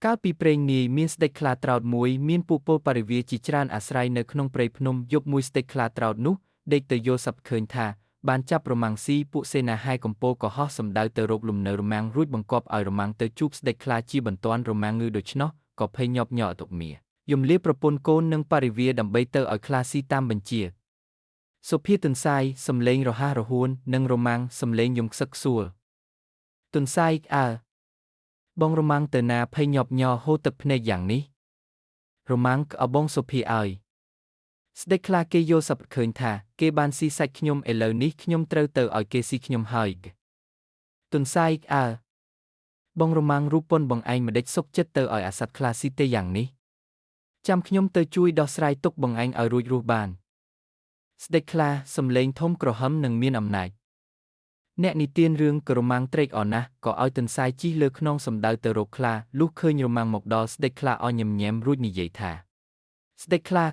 កាលពីព្រេងនាយមានស្ដេចខ្លាត្រោតមួយមានពួកពលបរិវារជាច្រើនអាស្រ័យនៅក្នុងព្រៃភ្នំយប់មួយស្ដេចខ្លាត្រោតនោះដេកទៅយល់សប្តិឃើញថាបានចាប់រមាំងស៊ីពួកសេនាហាយកំពូលក៏ហោះសំដៅទៅរកលំនៅរមាំងរួចបង្គាប់ឲ្យរមាំងទៅជួបស្ដេចខ្លាជាបន្ទាន់រមាំងងឺដូច្នោះក៏ភ័យញាប់ញ័រអតុមាយំលាប្រពន្ធកូននិងបរិវារដើម្បីទៅឲ្យខ្លាស៊ីតាមបញ្ជាសុភាទន្សាយសំឡេងរហ័សរហួននិងរមាំងសំឡេងយំខ្សឹកខ្សួលទន្សាយបងរមាំងទៅណាភ័យញាប់ញ័រហូរទឹកភ្នែកយ៉ាងនេះរមាំងក្អបងសុភាឲ្យស្ដេចខ្លាគេយល់សប្តិឃើញថាគេបានស៊ីសាច់ខ្ញុំឥឡូវនេះខ្ញុំត្រូវទៅឲ្យគេស៊ីខ្ញុំហើយទន្សាយបងរមាំងរូបពន្ធបងឯងម្ដេចសុខចិត្តទៅឲ្យអាសត្វខ្លាស៊ីទេយ៉ាងនេះចាំខ្ញុំទៅជួយដោះស្រាយទុកបងឯងឲ្យរួចរស់បានស្ដេចខ្លាសំឡេងធំក្រហមនិងមានអំណាចអ្នកនិទានរឿងក៏រមាំងត្រេកអរណាស់ក៏ឲ្យទន្សាយជិះលើខ្នងសំដៅទៅរកខ្លាលុះឃើញរមាំងមកដល់ស្ដេចខ្លាអោយញញែមរួចនិយាយថាស្ដេចខ្លា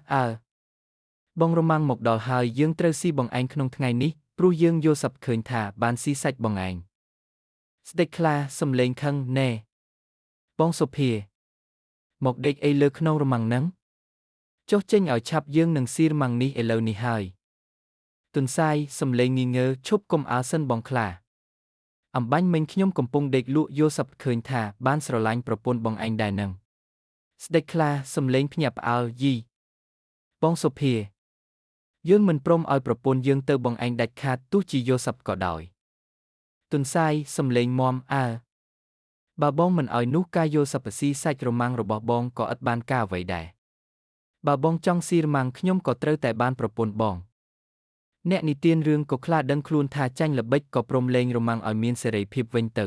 បងរមាំងមកដល់ហើយយើងត្រូវស៊ីបងឯងក្នុងថ្ងៃនេះព្រោះយើងយល់សប្តិឃើញថាបានស៊ីសាច់បងឯងស្ដេចខ្លាសំឡេងខឹងណែបងសុភាមកដេកអីលើខ្នងរមាំងហ្នឹងចុះចេញឲ្យឆាប់យើងនឹងស៊ីរមាំងនេះឥឡូវនេះហើយទន្សាយសំឡេងងីងើឈប់កុំអើសិនបងខ្លាអំបាញ់មិញខ្ញុំកំពុងដេកលក់យល់សប្តិឃើញថាបានស្រឡាញ់ប្រពន្ធបងឯងដែរនឹងស្ដេចខ្លាសំឡេងភ្ញាក់ផ្អើលយីបងសុភាយើងមិនព្រមឲ្យប្រពន្ធយើងទៅបងឯងដាច់ខាតទោះជាយល់សប្តិក៏ដោយទន្សាយសំឡេងមាំបើបងមិនឲ្យនោះការយល់សប្តិស៊ីសាច់រមាំងរបស់បងក៏ឥតបានការអ្វីដែរបើបងចង់ស៊ីរមាំងខ្ញុំក៏ត្រូវតែបានប្រពន្ធបងអ្នកនិទានរឿងក៏ខ្លាចដឹងខ្លួនថាចាញ់ល្បិចក៏ព្រមលែងរមាំងឲ្យមានសេរីភាពវិញទៅ